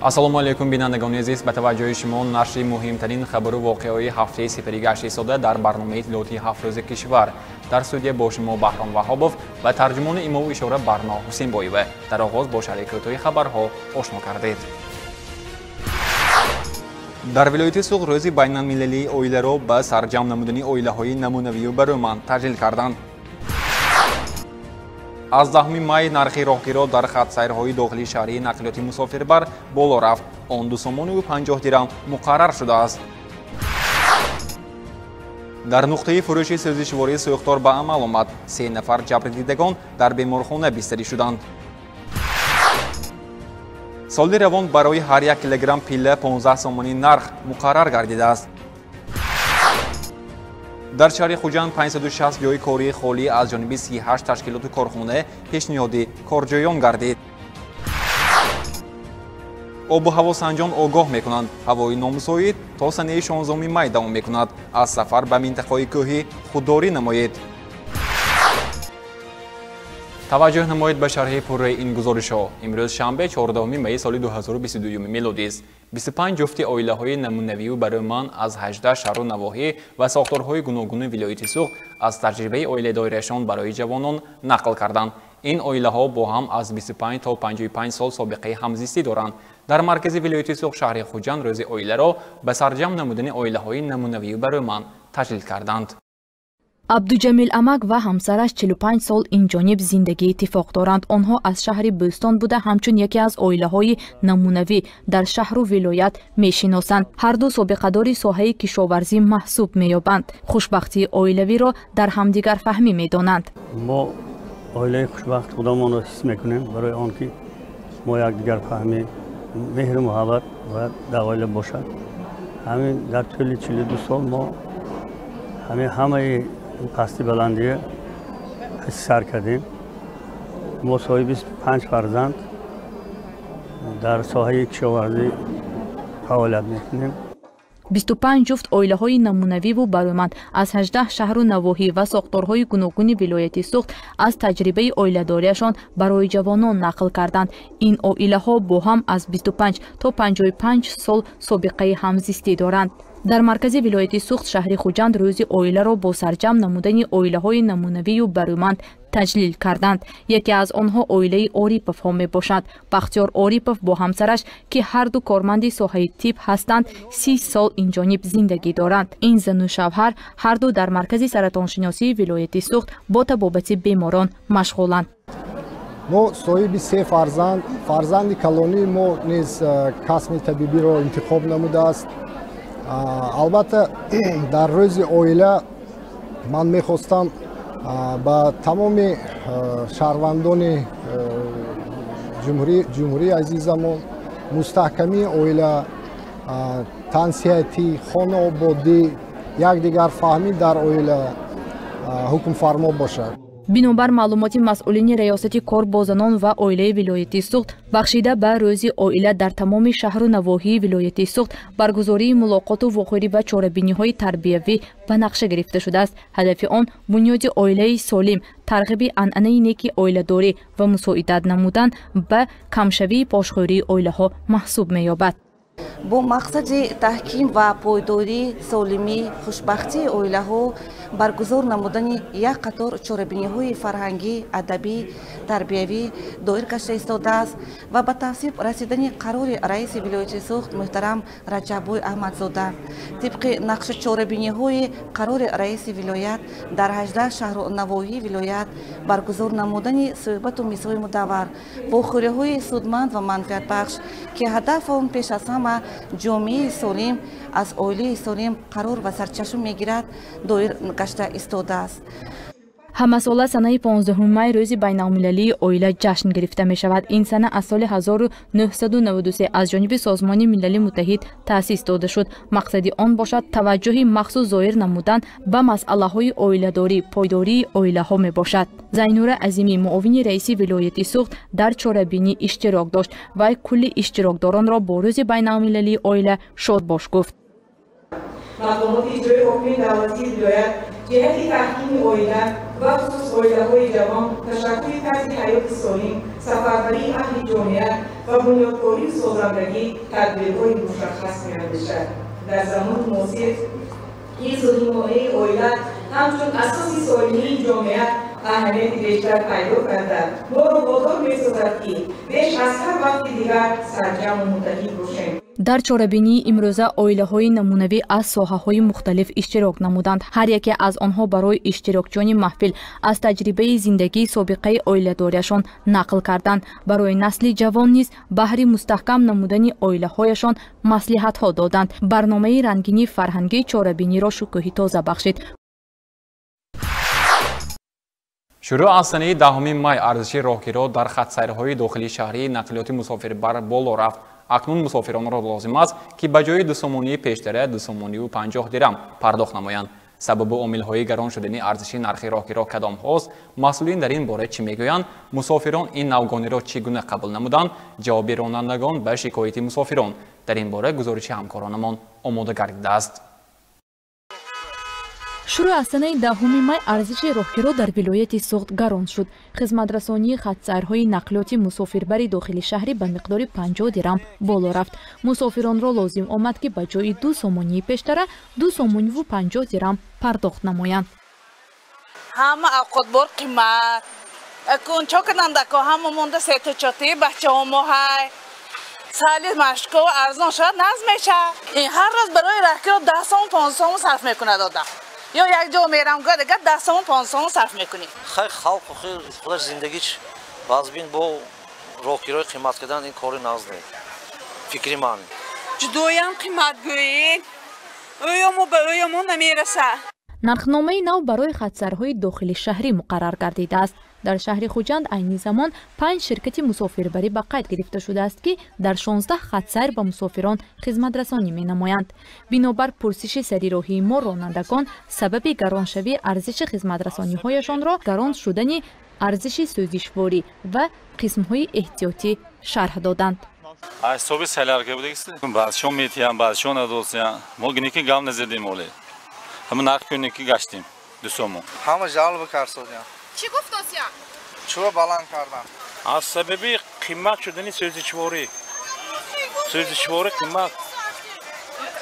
ассалому алайкум бинандагони азиз, ба таваҷҷӯҳи шумо нашри муҳимтарин хабару воқеаҳои ҳафтаи сипари гашти сода дар барномаи иттилоъоти ҳафтрӯзи кишвар. Дар студия бо шумо Баҳром Ваҳобов ва тарҷумони имову ишора Барно Ҳусейнбоева. Дар оғоз бо шарҳикӯтои хабарҳо ошно кардед. дар вилояти Суғд рӯзи байналмилалии оиларо ба сарҷамъ намудани оилаҳои намунавию бароманд таҷлил карданд. аз 10 май нархи роҳгиро дар хатсайрҳои дохилии шаҳрии нақлиёти мусофирбар боло рафт. он 2 сомону 50 дирам муқаррар шудааст. дар нуқтаи фурӯши сӯзишвории сӯхтор ба амал омад. 3 нафар ҷабрдидагон дар беморхона бистарӣ шуданд. соли равон барои ҳар 1 килограмм пилла 15 сомонӣ нарх муқаррар гардидааст. дар шаҳри Хуҷанд 560 ҷои кории холӣ аз ҷониби 38 ташкилоту корхона пешниҳоди корҷоён гардид. обу ҳаво санҷон огоҳ мекунанд, ҳавои номусоид то санаи 16 май давом мекунад. аз сафар ба минтақаи кӯҳӣ худдорӣ намоед. таваҷҷӯҳ намоед ба шарҳи пурраи ин гузоришҳо. имрӯз шанбе 14 маи соли 2022 милодист. 25 ҷуфти оилаҳои намунавию бароманд аз 18 шаҳру навоҳӣ ва сохторҳои гуногуни вилояти Суғд аз таҷрибаи оиладоирашон барои ҷавонон нақл карданд. ин оилаҳо бо ҳам аз 25 то 55 сол собиқаи ҳамзистӣ доранд. дар маркази вилояти Суғд шаҳри Хуҷанд рӯзи оиларо ба сарҷамъ намудани оилаҳои намунавию бароманд таҷлил карданд. абдуҷамил амак ва ҳамсараш 45 сол инҷониб зиндагӣ иттифоқ доранд. онҳо аз шаҳри Бӯстон буда ҳамчун яке аз оилаҳои намунавӣ дар шаҳру вилоят мешиносанд. ҳарду собиқадори соҳаи кишоварзӣ маҳсуб меёбанд. хушбахтии оилавиро дар ҳамдигарфаҳмӣ медонанд. мо оилаи хушбахт худамонро ҳис мекунем барои он ки мо якдигарфаҳмӣ меҳру муҳаббат ва дар оила бошад. ҳамин дар тӯли 42 сол мо ҳамаи пасти баландия сар кардем. мо соҳиби 5 фарзанд дар соҳаи кишоварзӣ фаъолият мекунем. 25 ҷуфт оилаҳои намунавиву бароманд аз 18 шаҳру навоҳӣ ва сохторҳои гуногуни вилояти Суғд аз таҷрибаи оиладориашон барои ҷавонон нақл карданд. ин оилаҳо бо ҳам аз 25 то 55 сол собиқаи ҳамзистӣ доранд. дар маркази вилояти Суғд шаҳри Хуҷанд рӯзи оиларо бо сарҷамъ намудани оилаҳои намунавию бароманд таҷлил карданд. яке аз онҳо оилаи Ориповҳо мебошад. Бахтиёр Орипов бо ҳамсараш ки ҳарду корманди соҳаи тиб ҳастанд 30 сол инҷониб зиндагӣ доранд. ин зану шавҳар ҳарду дар маркази саратоншиносии вилояти Суғд бо табобати беморон машғуланд. мо соҳиби 3 фарзанд, фарзанди калонии мо низ касби табибиро интихоб намудааст. албатта дар рӯзи оила ман мехостам ба тамоми шаҳрвандони ҷумҳурии азизамон мустаҳкамии оила, тансиҳатӣ, хонаободӣ, якдигарфаҳмӣ дар оила ҳукмфармо бошад. бинобар маълумоти масъулини раёсати кор бо занон ва оилаи вилояти Суғд бахшида ба рӯзи оила дар тамоми шаҳру навоҳии вилояти Суғд баргузории мулоқоту вохӯрӣ ва чорабиниҳои тарбиявӣ ба нақша гирифта шудааст. ҳадафи он бунёди оилаи солим, тарғиби анъанаи неки оиладорӣ ва мусоидат намудан ба камшавии пошхӯрии оилаҳо маҳсуб меёбад. бо мақсади таҳким ва пойдории солимии хушбахтии оилаҳо баргузор намудани як қатор чорабиниҳои фарҳангӣ, адабӣ, тарбиявӣ доир гашта истодааст ва ба тавсиб расидани қарори раиси вилояти Суғд муҳтарам Раҷаббой Аҳмадзода тибқи нақши чорабиниҳои қарори раиси вилоят дар 18 шаҳру навоҳии вилоят баргузор намудани суҳбату мисои мудаввар вохӯриҳои судманд ва манфиатбахш ки ҳадаф он пеш аз ҳама ҷомеаи солим аз оилаи солим қарор ва сарчашм мегирад доир гашта истодааст. ҳамасола санаи 15 май рӯзи байналмилалии оила ҷашн гирифта мешавад. ин сана аз соли 1993 аз ҷониби Созмони Милали Муттаҳид таъсис дода шуд. мақсади он бошад таваҷҷӯҳи махсус зоир намудан ба масъалаҳои оиладорӣ, пойдории оилаҳо мебошад. Зайнура Азимӣ, муовини раиси вилояти Суғд, дар чорабинӣ иштирок дошт. вай кулли иштирокдоронро бо рӯзи байналмилалии оила шодбош гуфт. مقامات اجرای حکمی دولتی ولایت جهت تحکیم اویله و خصوص اویله‌های جوان تشکل طرز حیات سالم سفربری اهل جامعیت و بنیادکاری سازندگی تدبیرهای مشخص می‌اندیشد. در زمان معاصر این سازمان‌های اویلت همچون اساسی سالمی جامعیت اهمیت بیشتر پیدا کرده. ما رو وادار می‌سازد که بیش از هر وقت دیگر سرجم و متحد باشیم. дар чорабинии имрӯза оилаҳои намунавӣ аз соҳаҳои мухталиф иштирок намуданд. ҳар яке аз онҳо барои иштирокҷони маҳфил аз таҷрибаи зиндагии собиқаи оиладорияшон нақл карданд. барои насли ҷавон низ баҳри мустаҳкам намудани оилаҳояшон маслиҳатҳо доданд. барномаи рангини фарҳангии чорабиниро шукӯҳи тоза бахшид. шурӯъ аз санаи 10 май арзиши роҳгиро дар хатсайрҳои дохилии шаҳрии нақлиёти мусофирбар боло рафт. акнун мусофиронро лозим аст ки ба ҷои 2 сомонии пештара 2 сомонию 50 дирам пардохт намоянд. сабаби омилҳои гарон шудани арзиши нархи роҳгиро кадомҳост? масъулин дар ин бора чӣ мегӯянд? мусофирон ин навгониро чӣ гуна қабул намуданд? ҷавоби ронандагон ба шикояти мусофирон. дар ин бора гузориши ҳамкоронамон омода гардидааст. шурӯъ аз санаи 10 май арзиши роҳгиро дар вилояти Суғд гарон шуд. хизматрасонии хатсайрҳои нақлиёти мусофирбари дохили шаҳрӣ ба миқдори 50 дирам боло рафт. мусофиронро лозим омад ки ба ҷои 2 сомонии пештара 2 сомонию 50 дирам пардохт намоянд. ҳама авқотбор қимат чо кунандако ҳама монда сетучоти бачаҳомо ҳай сали машко арзон шуд наз мешавад. ин ҳар рӯз барои роҳгиро 10 сом 15 сом сарф мекунад одам. یا یک جا میرم گاده گفت 10 سوم 5 سوم صرف میکنی. خیلی خلق و خیلی خودش زندگیش باز بین با راهگیرای قیمت کردن این کاری نازده. فکری من. جدویم قیمت گویین. اویامو به اویامو نمیرسه. нархномаи нав барои хатсайрҳои дохили шаҳрӣ муқаррар гардидааст. дар шаҳри Хуҷанд айни замон 5 ширкати мусофирбарӣ ба қайд гирифта шудааст ки дар 16 хатсайр ба мусофирон хизматрасонӣ менамоянд. бинобар пурсиши сарироҳии мо ронандагон сабаби гароншавии арзиши хизматрасониҳояшонро гарон шудани арзиши сӯзишворӣ ва қисмҳои эҳтиётӣ шарҳ доданд. ҳисоби селярка будагист. баъзшо метиям, баъзшо надосям. мо гиники гам назидим оле. ҳама нарх куники гаштим 2 сомон. ҳама жалб карсодям. چی گفت آسیا؟ چوب بلند کردم. از سبب قیمت شدن سوزشواری. سوزشواری قیمت.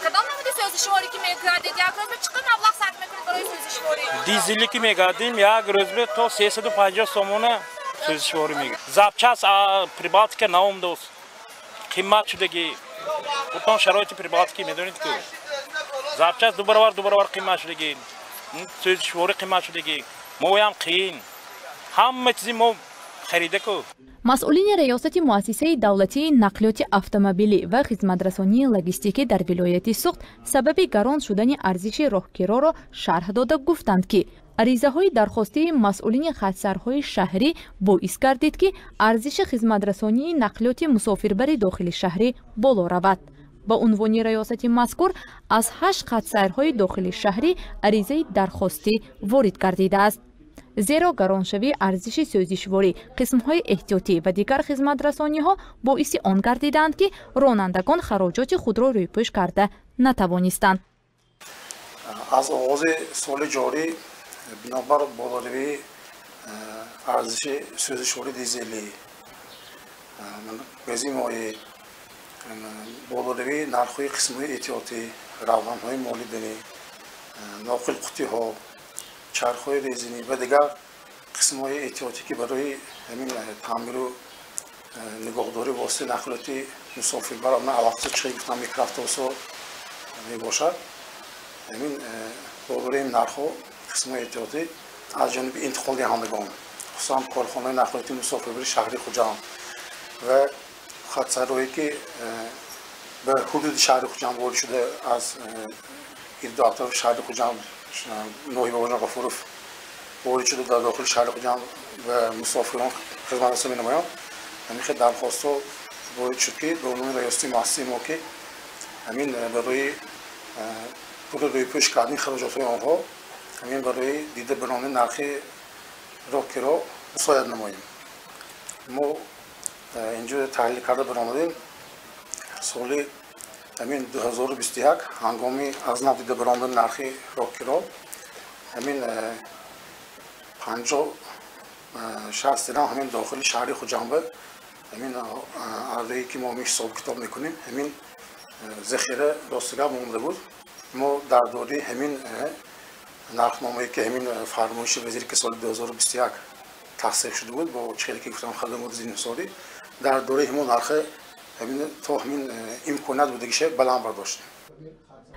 کدام نموده سوزشواری که میکردید؟ یک روز به چقدر مبلغ صرف میکنید برای سوزشواری؟ دیزلی که میکردیم یک روز به تا 350 سومونه سوزشواری میگیرد. زبچه‌اش پریبات که نام دوست. قیمت شدگی. بطن شرایط پریبات که میدونید که زبچه‌اش دو برابر قیمت شدگی. سوزشواری قیمت شدگی. مویم قین همه چیزی ما خریده کو. масъулини раёсати муассисаи давлатии нақлиёти автомобилӣ ва хизматрасонии логистикӣ дар вилояти Суғд сабаби гарон шудани арзиши роҳгироро шарҳ дода гуфтанд ки аризаҳои дархостии масъулини хатсайрҳои шаҳрӣ боис гардид ки арзиши хизматрасонии нақлиёти мусофирбари дохили шаҳрӣ боло равад. ба унвони раёсати мазкур аз 8 хатсайрҳои дохили шаҳрӣ аризаи дархостӣ ворид гардидааст. зеро гароншавии арзиши сӯзишворӣ, қисмҳои эҳтиётӣ ва дигар хизматрасониҳо боиси он гардиданд ки ронандагон хароҷоти худро рӯйпӯш карда натавонистанд. аз оғози соли ҷорӣ бинобар болоравии арзиши сӯзишвории дизелӣ безимои болоравии нархҳои қисмҳои эҳтиётӣ, равғанҳои молиданӣ, ноқилқутиҳо, чархҳои резинӣ ва дигар қисмҳои эҳтиётӣ ки барои ҳамин таъмиру нигоҳдорӣ воситаи нақлиёти мусофирбар аввақти чиқи гуфтам микроавтобусҳо мебошад. ҳамин болораи нархҳо қисмҳои эҳтиётӣ аз ҷониби интиқолдиҳандагон, хусусан корхонаи нақлиёти мусофирбари шаҳри Хуҷанд ва хатсайрҳое ки ба ҳудуди шаҳри Хуҷанд ворид шуда аз ирду атрофи шаҳри Хуҷанд ноҳи бобоҷон ғафуров ворид шуда дар дохили шаҳри Хуҷанд ва мусофирон хизматрасонӣ менамоянд. ҳамин хел дархостҳо ворид шуд ки ба унвони раёсати муассисаи мо ки ҳамин барои худро рӯйпӯш кардани хароҷотҳои онҳо ҳамин барои дида барони нархи роҳгиро мусояд намоем. мо инҷо таҳлил карда баромадем соли ҳамин 2021 ҳангоми аз нав дида баромадани нархи роҳгиро ҳамин 50 شخص دیدم همین داخل شهری خوجانبه همین عرضه‌ای که ما میش حساب کتاب میکنیم همین ذخیره راستگاه مونده بود ما در دوره همین نرخنامه‌ای که همین فرمایش وزیر که سال 2021 تصویب شده بود با چهره که گفتم خدمات زیر سالی در دوره همون نرخ همین تا همین امکانات بودگیشه بلند برداشتیم.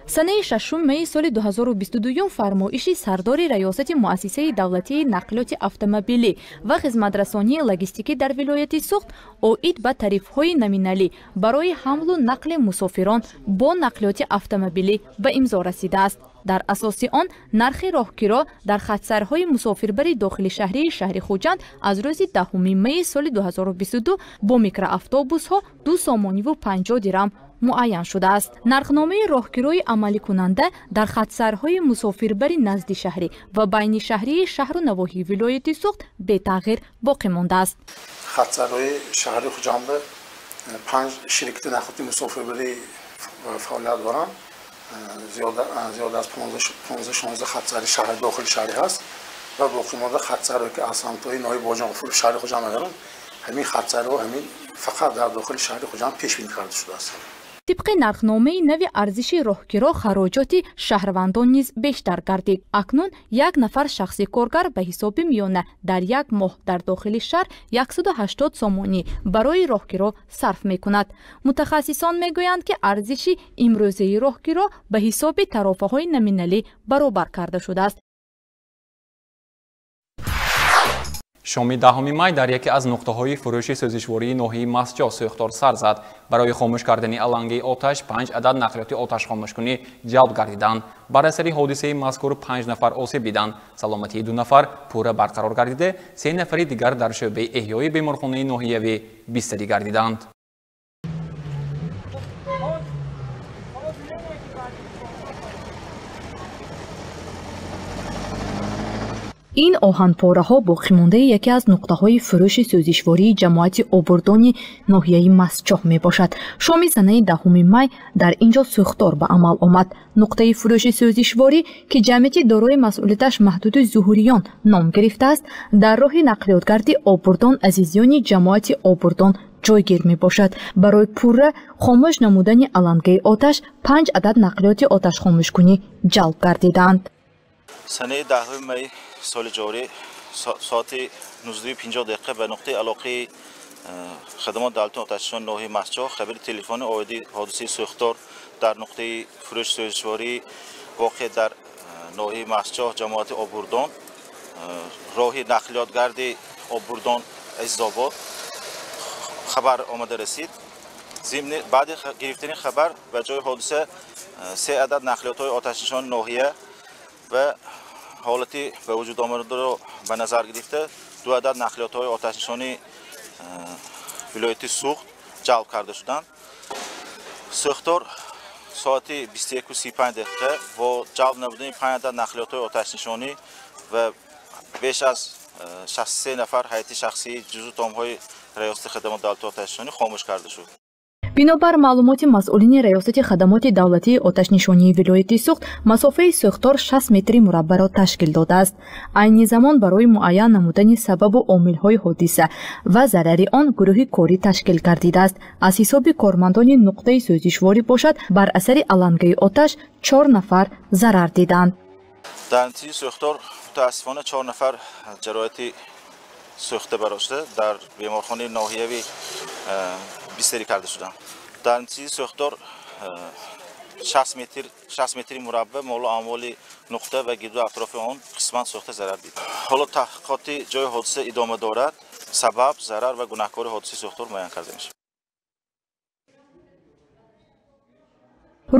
санаи 6 май соли 2022 фармоиши сардори раёсати муассисаи давлатии нақлиёти автомобилӣ ва хизматрасонии логистикӣ дар вилояти Суғд оид ба тарифҳои номиналӣ барои ҳамлу нақли мусофирон бо нақлиёти автомобилӣ ба имзо расидааст. дар асоси он нархи роҳгиро дар хатсарҳои мусофирбари дохили шаҳрии шаҳри Хуҷанд аз рӯзи 10 майи соли 2022 бо микроавтобусҳо 2 сомониву 50 дирам муайян шудааст. нархномаи роҳгирои амаликунанда дар хатсарҳои мусофирбари назди шаҳрӣ ва байни шаҳрии шаҳру навоҳии вилояти Суғд бетағйир боқӣ мондааст. хатсарҳои шаҳри Хуҷанд 5 ширкати нақлиёти мусофирбарӣ фаъолият доранд. زیاد از 15-16 خطسری شهر داخل شهری هست و باقی مانده خطسری که از سمت‌های ناحیه باجانفور شهر خوجند ندارن همین خطسرها همین فقط در داخل شهر خوجند پیش بینی کرده شده است. طبق нархномаи нави арзиши роҳгиро хароҷоти шаҳрвандон низ бештар гардид. акнун як нафар шахси коргар ба ҳисоби миёна дар як моҳ дар дохили шаҳр 180 сомонӣ барои роҳгиро сарф мекунад. мутахассисон мегӯянд ки арзиши имрӯзаи роҳгиро ба ҳисоби тарофаҳои номиналӣ баробар карда шудааст. شامی 10 مای در یکی از نقطه‌های فروش سوزشواری ناحیه مسجد سوختار سر زد. برای خاموش کردن علنگه آتش 5 عدد نقلیاتی آتش خاموشکنی جلب گردیدند. بر اثر حادثه مذکور 5 نفر آسیب دیدند. سلامتی 2 نفر پوره برقرار گردیده، 3 نفر دیگر در شعبه احیای بیمارخانه ناحیوی بستری گردیدند. این آهنپاره‌ها باقی‌مانده یکی از نقطه‌های فروش سوزشواری جماعت آبردانی ناحیه مسجد میباشد. شام سنه 10 مای در اینجا سوختار به عمل آمد. نقطه فروش سوزشواری که جمعیت دارای مسئولیتش محدود ظهوریان نام گرفته است، در راه نقلیاتگردی آبردان عزیزیان جماعت آبردان جایگیر می باشد. برای پوره خاموش نمودن علنگه آتش 5 عدد نقلیات آتش خاموشکنی جلب گردیدند. سنه 10 می سال جاری ساعت 19:50 به نقطه علاقه خدمات دولتی آتش‌نشان ناحیه مسجد خبر تلفن عایدی حادثه سوختار در نقطه فروش سوزشواری واقع در ناحیه مسجد جماعت آبردان راه نقلیاتگردی آبردان عزیزآباد خبر آمده رسید. ضمن بعد گرفتن خبر به جای حادثه 3 عدد نقلیات‌های آتش‌نشان ناحیه و حالتی به وجود آمده را به نظر گرفته 2 عدد نقلیات‌های آتش‌نشانی ولایت سوخت جلب کرده شدند. سوختار ساعت 21:35 با جلب نمودن 5 عدد نقلیات‌های آتش‌نشانی و بیش از 63 نفر هیئت شخصی جزو تام‌های ریاست خدمات دولتی آتش‌نشانی خاموش کرده شد. бинобар маълумоти масъулини раёсати хадамоти давлатии оташнишонии вилояти Суғд масофаи сӯхтор 6 метри мураббаъро ташкил додааст. айни замон барои муайян намудани сабабу омилҳои ҳодиса ва зарари он гурӯҳи корӣ ташкил гардидааст. аз ҳисоби кормандони нуқтаи сӯзишворӣ бошад бар асари алангаи оташ 4 нафар зарар диданд. дар натиҷаи сӯхтор мутаассифона 4 нафар ҷароҳати сӯхта барошта дар беморхонаи ноҳиявӣ بستری کرده شدند. در نتیجه سوختار 60 متری مربع مال اموال نقطه و گردو اطراف آن قسمت سوخته ضرر دید. حالا تحقیقات جای حادثه ادامه دارد. سبب، ضرر و گناهکار حادثه سوختار معین کرده میشه.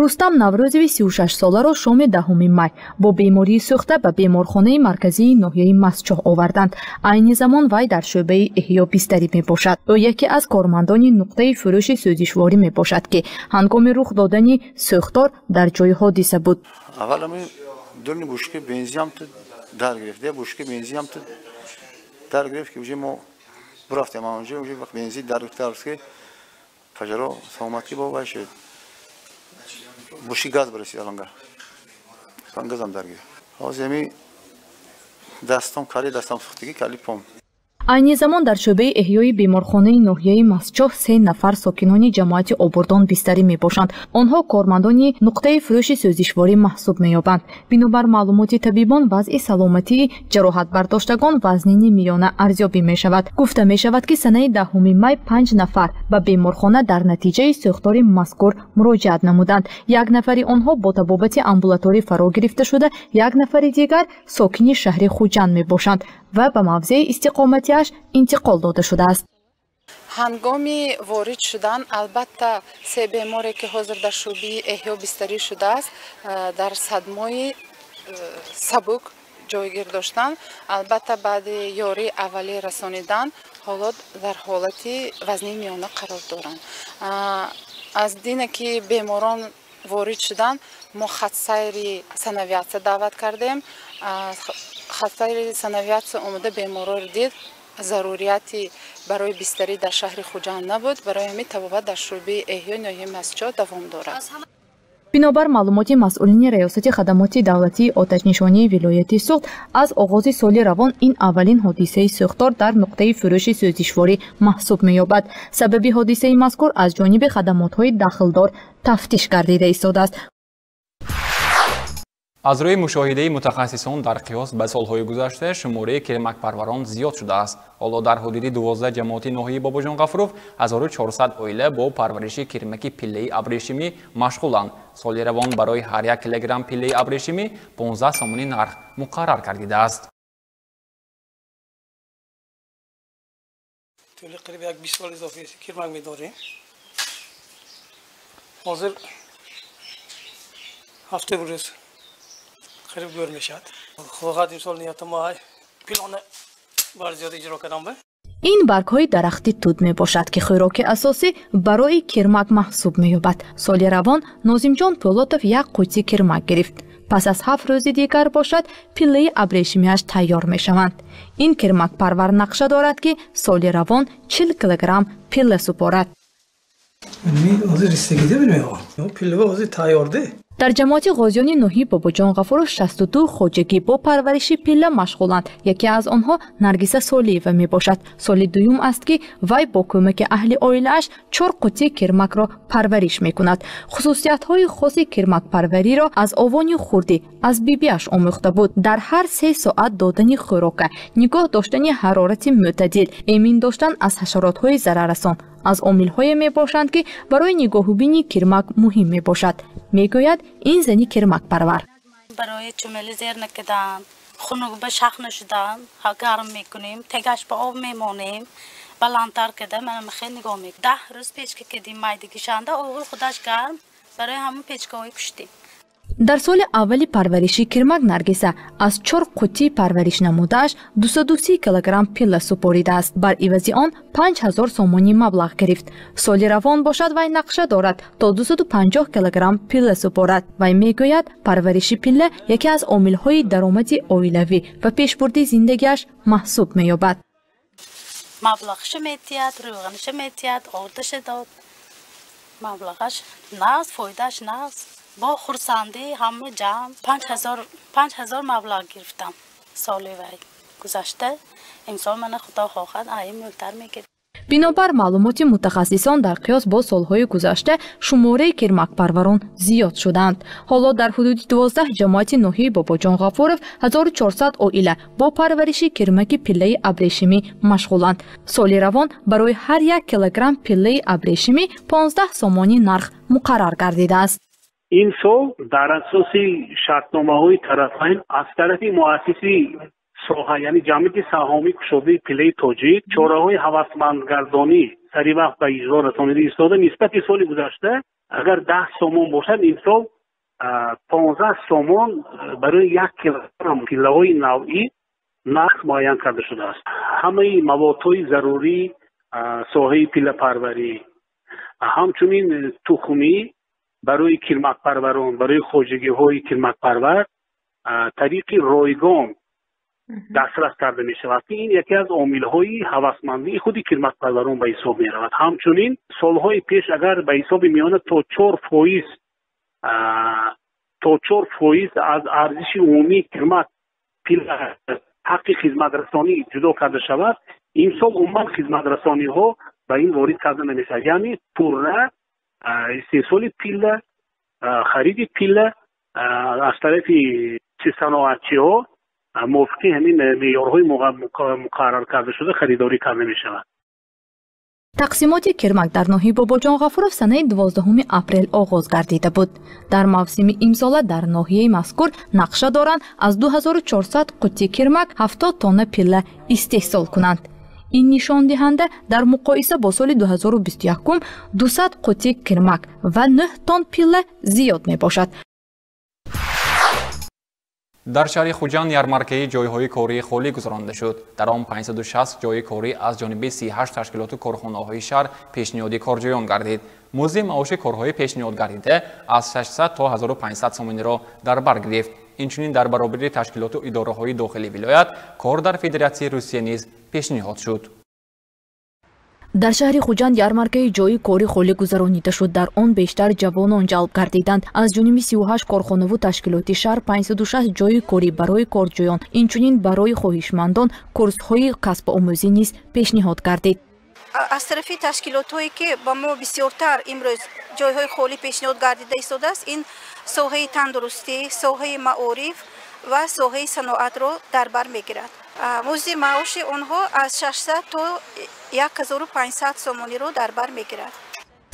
рустам наврӯзеви 36 соларо шоми 10 май бо бемории сӯхта ба беморхонаи марказии ноҳияи масчоҳ оварданд. айни замон вай дар шӯъбаи эҳё бистарӣ мебошад. ӯ яке аз кормандони нуқтаи фурӯши сӯзишворӣ мебошад ки ҳангоми рух додани сӯхтор дар ҷои ҳодиса буд. аввал дурни бушки бензинам дар гирифт. бушки бензинам дар гирифт ки уже мо бурафтем онҷо уже вақт бензин дар гирифтааст ки пажаро саломатӣ бо вай шуд. буши газ барасид алонга. Хан газам даргир. Ҳозир ми дастам кали дастам сухтагӣ кали пом. айни замон дар шӯъбаи эҳёи беморхонаи ноҳияи Масчоҳ 3 нафар сокинони ҷамоати Обурдон бистарӣ мебошанд. онҳо кормандони нуқтаи фурӯши сӯзишворӣ маҳсуб меёбанд. бинобар маълумоти табибон вазъи саломатии ҷароҳатбардоштагон вазнини миёна арзёбӣ мешавад. гуфта мешавад ки санаи 10 май 5 нафар ба беморхона дар натиҷаи сӯхтори мазкур муроҷиат намуданд. як нафари онҳо бо табобати амбулаторӣ фаро гирифта шуда, як нафари дигар сокини шаҳри Хуҷанд мебошанд ва ба мавзеи истиқоматиаш интиқол дода шудааст. ҳангоми ворид шудан албатта 3 беморе ки ҳозир дар шӯъбаи эҳё бистарӣ шудааст дар садмои сабук ҷойгир доштанд. албатта баъди ёрии аввалӣ расонидан ҳоло дар ҳолати вазни миёна қарор доранд. аз дине ки беморон ворид шудан мо хатсайри санавиатсия даъват кардем. хатсайри санавиатсия омада беморор дид зарурияти барои бистарӣ дар шаҳри Хуҷанд набуд. барои ҳамин табобат дар шӯъбаи эҳёи ноҳияи Масчоҳ давом дорад. бинобар маълумоти масъулини раёсати хадамоти давлатии оташнишонии вилояти Суғд, аз оғози соли равон ин аввалин ҳодисаи сӯхтор дар нуқтаи фурӯши сӯзишворӣ маҳсуб меёбад. сабаби ҳодисаи мазкур аз ҷониби хадамотҳои дахлдор тафтиш гардида истодааст. аз рӯи мушоҳидаи мутахассисон дар қиёс ба солҳои гузашта шумораи кирмакпарварон зиёд шудааст. ҳоло дар ҳудуди 12 ҷамоати ноҳияи Бобоҷон Ғафуров 1400 оила бо парвариши кирмаки пиллаи абрешимӣ машғуланд. соли равон барои ҳар 1 килограмм пиллаи абрешимӣ 15 сомони нарх муқаррар гардидааст. طول قریب 20 سال اضافه کیرمک می‌داریم. حاضر هفته روز قریب گور میشد. خواهد امسال نیت ما پلان بار زیاد اجرا کردم به. ин баргҳои дарахти туд мебошад ки хӯроки асосӣ барои кирмак маҳсуб меёбад. соли равон Нозимҷон Пӯлотов 1 қуйти кирмак гирифт. пас аз 7 рӯзи дигар бошад пиллаи абрешимиаш тайёр мешаванд. ин кирмакпарвар нақша дорад ки соли равон 40 килограмм пилла супорад. дар ҷамоати ғозиёни ноҳияи Бобоҷон Ғафуров 62 хоҷагӣ бо парвариши пилла машғуланд. яке аз онҳо Наргиса Солиева мебошад. соли дуюм аст ки вай бо кӯмаки аҳли оилааш 4 қутӣ кирмакро парвариш мекунад. хусусиятҳои хоси кирмакпарвариро аз овони хурдӣ аз бибиаш омӯхта буд. дар ҳар 3 соат додани хӯрока, нигоҳ доштани ҳарорати мӯътадил, эмин доштан аз ҳашаротҳои зараррасон аз омилҳое мебошанд ки барои нигоҳубини кирмак муҳим мебошад, мегӯяд ин зани кирмакпарвар. барои чумели зер накидан, хунук ба шах нашудан, гарм мекунем, тегаш ба об мемонем, баландтар кида мана хеле нигоҳ мекунем. 10 рӯз печка кидим майда кишанда, оғил худаш гарм, барои ҳамон печкаҳои куштем. дар соли аввали парвариши кирмак Наргиса аз 4 қутӣ парвариш намудааш 230 килограмм пилла супоридааст. бар ивази он 5000 сомонӣ маблағ гирифт. соли равон бошад вай нақша дорад то 250 килограмм пилла супорад. вай мегӯяд парвариши пилла яке аз омилҳои даромади оилавӣ ва пешбурди зиндагиаш маҳсуб меёбад. маблағаша метиҳад, рӯғанаша метиҳад, ордаша дод. маблағаш нағз, фоидааш нағз. با خورسندی همه جمع 5000 مبلغ گرفتم سالی وی گذشته. امسال من خدا خواهد این ملتر میگیرم. бинобар маълумоти мутахассисон дар қиёс бо солҳои гузашта шумораи кирмакпарварон зиёд шуданд. ҳоло дар ҳудуди 12 ҷамоати ноҳияи Бобоҷон Ғафуров 1400 оила бо парвариши кирмаки пиллаи абрешимӣ машғуланд. соли равон барои ҳар 1 килограмм пиллаи абрешимӣ 15 сомони нарх муқаррар гардидааст. این سال در اساس شرطنامه‌های طرفین از طرف مؤسسه ساحه یعنی جمعیت سهامی کشاده پله تاجیک چاره‌های هوسمندگردانی سری وقت به اجرا رسانیده ایستاده. نسبت سال گذشته اگر 10 سامان باشد این سال 15 سامان برای 1 کیلوگرم پله‌های نوعی نرخ معین کرده شده است. همه موادهای ضروری ساحه پله پروری همچنین تخمی برای کیرمک پروران، برای خوجگی های کیرمک پرور طریق رایگان دسترس کرده می شود. این یکی از عامل های هوسمندی خود کیرمک پروران به حساب می رود. همچنین سالهای پیش اگر به حساب میانه تا 4% از ارزش عمومی کیرمک حق خدمت رسانی جدا کرده شود، имсол умуман хизматрасониҳо ба ин ворид карда намешавад. яъне пурра истеҳсоли пилла, хариди пилла аз тарафи саноатчиҳо мувофиқи ҳамин меъёрҳои муқаррар карда шуда харидорӣ карда мешавад. тақсимоти кирмак дар ноҳияи Бобоҷон Ғафуров санаи 12 апрел оғоз гардида буд. Дар мавсими имсола дар ноҳияи мазкур нақша доранд аз 2400 қутӣ кирмак 70 тонна пилла истеҳсол кунанд. ин нишондиҳанда дар муқоиса бо соли 2021 200 қутӣ кирмак ва 9 тонн пилла зиёд мебошад. дар шаҳри Хуҷанд ярмаркаи ҷойҳои кории холӣ гузаронида шуд. Дар он 560 ҷойи корӣ аз ҷониби 38 ташкилоту корхонаҳои шаҳр пешниҳоди корҷоён гардид. музди маоши корҳои пешниҳод гардида аз 600 то 1500 сомониро дар бар гирифт. инчунин дар баробари ташкилоту идораҳои дохилии вилоят кор дар Федератсияи Русия низ пешниҳод шуд. дар шаҳри Хуҷанд ярмаркаи ҷойи кори холӣ гузаронида шуд. дар он бештар ҷавонон ҷалб гардиданд. аз ҷониби 38 корхонаву ташкилоти шаҳр 506 ҷойи корӣ барои корҷоён, инчунин барои хоҳишмандон курсҳои касбомӯзӣ низ пешниҳод гардид. аз тарафи ташкилотҳое ки ба мо бисёртар имрӯз ҷойҳои холӣ пешниҳод гардида истодааст, ин соҳаи тандурустӣ, соҳаи маориф ва соҳаи саноатро дар бар мегирад. музди маоши онҳо аз 600 то 1500 сомониро дар бар мегирад.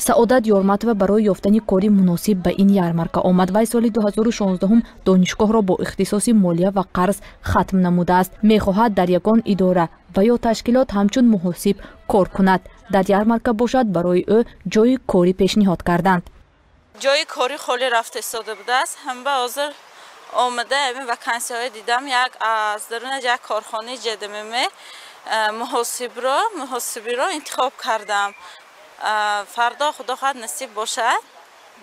Саодат Ёрматова барои ёфтани кори муносиб ба ин ярмарка омад. Вай соли 2016 донишгоҳро бо ихтисоси молия ва қарз хатм намудааст. Мехоҳад дар ягон идора ва ё ташкилот ҳамчун муҳосиб кор кунад. Дар ярмарка бошад барои ӯ ҷойи кори пешниҳод карданд. ҷойи кори холӣ рафта истода будааст. ҳамба ҳозир омада ин вакансияҳои дидам аз даруни як корхонаи ҷДММ муҳосибиро интихоб кардам. фардо худо хоҳад насиб бошад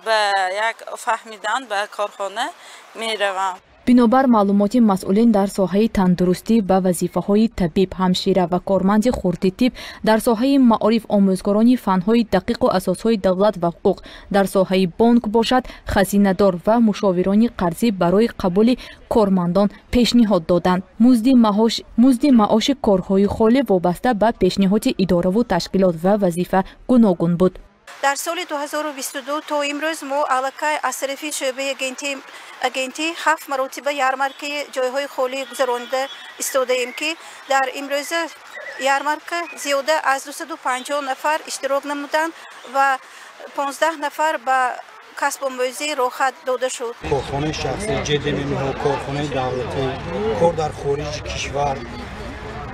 ба як фаҳмидан ба корхона меравам. Бинобар маълумоти масъулин дар соҳаи тандурустӣ ба вазифаҳои табиб, ҳамшира ва корманди хурдитиб, дар соҳаи маориф омӯзгорони фанҳои дақиқу асосҳои давлат ва ҳуқуқ, дар соҳаи бонк бошад хазинадор ва мушовирони қарзӣ барои қабули кормандон пешниҳод доданд. музди маоши корҳои холӣ вобаста ба пешниҳоди идораву ташкилот ва вазифа гуногун буд. дар соли 2022 то имрӯз мо аллакай аз тарафи шӯъбаи агентӣ 7 маротиба ярмаркаи ҷойҳои холӣ гузаронида истодаем ки дар имрӯза ярмарка зиёда аз 250 нафар иштирок намуданд ва 15 нафар ба касбомӯзӣ роҳат дода шуд. корхонаи шахсӣ, ҷДММ-ҳо, корхонаи давлатӣ, кор дар хориҷи кишвар,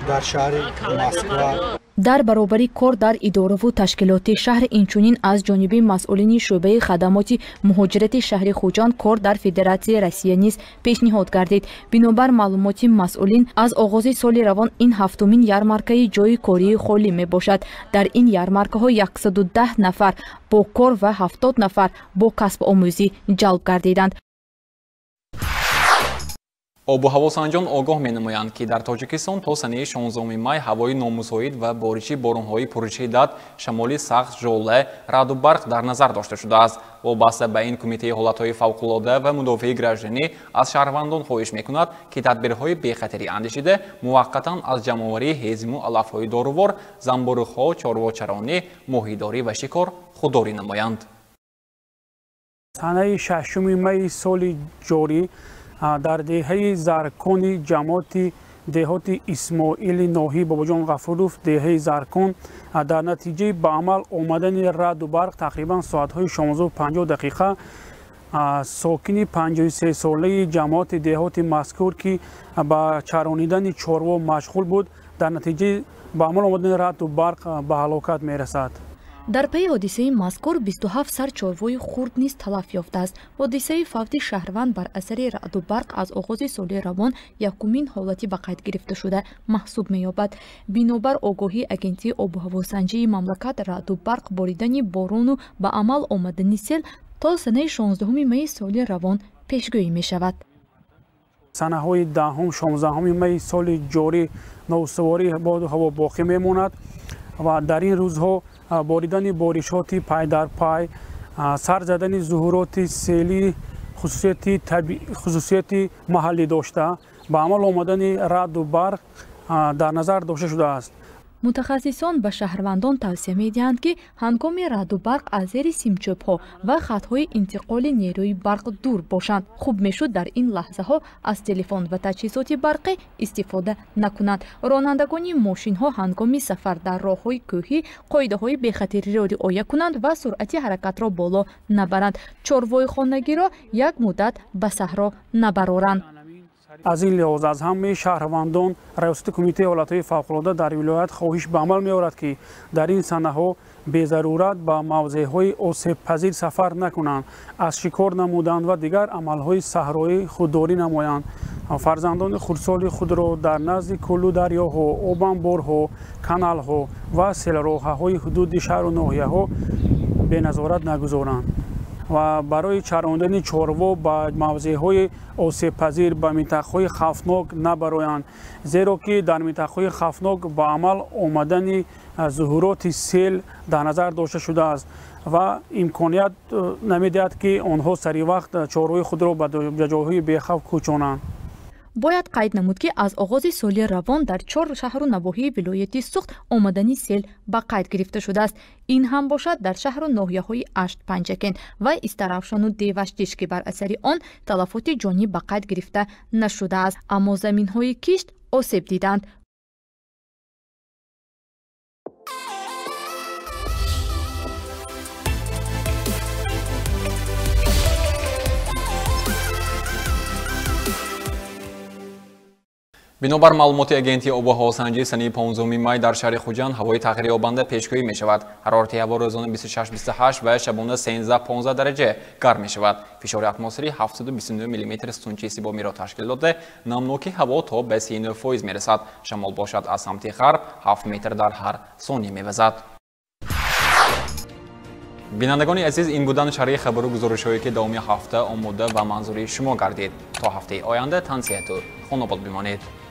дар шаҳри Москва. дар баробари кор дар идораву ташкилоти шаҳр, инчунин аз ҷониби масъулини шӯъбаи хадамоти муҳоҷирати шаҳри Хуҷанд кор дар Федератсияи Россия низ пешниҳод гардид. Бинобар маълумоти масъулин аз оғози соли равон ин ҳафтумин ярмаркаи ҷойи кории холӣ мебошад. дар ин ярмаркаҳо 110 нафар бо кор ва 70 нафар бо касбомӯзӣ ҷалб гардиданд. обу ҳавосанҷон огоҳ менамоянд ки дар Тоҷикистон то санаи 16 май ҳавои номусоид ва бориши боронҳои пуршиддат, шамоли сахт, жоле, раъду барқ дар назар дошта шудааст. вобаста ба ин кумитаи ҳолатҳои фавқулода ва мудофиаи гражданӣ аз шаҳрвандон хоҳиш мекунад ки тадбирҳои бехатарӣ андешида муваққатан аз ҷамъоварии ҳезиму алафҳои дорувор, занбӯруғҳо, чорвочаронӣ, моҳидорӣ ва шикор худдорӣ намоянд. санаи 6 майи соли ҷорӣ дар деҳаи Заркони ҷамоати деҳоти Исмоили ноҳияи Бобоҷон Ғафуров, деҳаи Заркон, дар натиҷаи ба амал омадани раъду барқ тақрибан соатҳои 16:50 сокини 53-солаи ҷамоати деҳоти мазкур ки ба чаронидани чорво машғул буд, дар натиҷаи ба амал омадани раъду барқ ба ҳалокат мерасад. дар пайи ҳодисаи мазкур 27 сар чорвои хурд низ талаф ёфтааст. ҳодисаи фавти шаҳрванд бар асари раъду барқ аз оғози соли равон якумин ҳолати ба қайд гирифташуда маҳсуб меёбад. бинобар огоҳии агентии обуҳавосанҷии мамлакат, раъду барқ, боридани борону ба амал омадани сел то санаи 16 майи соли равон пешгӯӣ мешавад. санаҳои 10-16 майи соли ҷорӣ новсаворӣ боду ҳаво боқӣ мемонад ва дар ин рӯзҳо боридани боришоти пай дар пай, сар задани зуҳуроти селӣ хусусияти маҳаллӣ дошта, ба амал омадани раъду барқ дар назар дошта шудааст. متخصصان به شهروندان توصیه می‌دهند که هنگام رعد و برق از زیر سیمچوب‌ها و خط‌های انتقال نیروی برق دور باشند. خوب میشد در این لحظه‌ها از تلفن و تجهیزات برقی استفاده نکنند. رانندگان ماشین‌ها هنگام سفر در راه‌های کوهی قاعده‌های بی‌خطری را رعایت کنند و سرعت حرکت را بالا نبرند. چاروای خانگی را یک مدت به صحرا نبرارند. از این لحاظ از همه شهروندان ریاست کمیته حالتهای فوق‌العاده در ولایت خواهش به عمل می‌آورد که در این سنه‌ها به ضرورت به موضع‌های آسیب پذیر سفر نکنند، از شکار نمودند و دیگر عمل‌های صحرایی خودداری نمایند. فرزندان خردسال خود را در نزد کلو دریاها، آبانبارها، کانال‌ها و سیل‌راه‌های حدود شهر و ناحیه‌ها به نظارت نگذارند و برای چراندن چاروا به موضع‌های آسیب پذیر به منطقه‌های خوفناک نبرایند، زیرا که در منطقه‌های خوفناک به عمل آمدن ظهورات سیل در نظر داشته شده است و امکانیت نمی‌دهد که آنها سری وقت چاروی خود را به جاهای بی‌خوف کوچانند. باید قید نمود که از آغاز سال روان در 4 شهر و نواحی ولایت سوخت آمدنی سیل به قید گرفته شده است. این هم باشد در شهر و ناحیه‌های اشت پنجکن و استرافشان و دیوشتیش که بر اثر آن تلفات جانی به قید گرفته نشده است، اما زمین‌های کشت آسیب دیدند. بنابر معلومات اگنتی آب و هواسنجی سنه 15 می در شهر خوجان هوای تغییر یابنده پیشگویی می شود. حرارت هوا روزانه 26-28 و شبانه 13-15 درجه گرم می شود. فشار اتمسفری 729 میلیمتر ستونچه سیبامی را تشکیل داده. نمنوکی هوا تا به 39% می رسد. شمال باشد از سمت غرب 7 متر در هر ثانیه می وزد. بینندگان عزیز، این بودن شرح خبر و گزارش‌هایی که داومی هفته آماده و منظوری شما گردید. تا هفته آینده تن صحت و خانواد بمانید.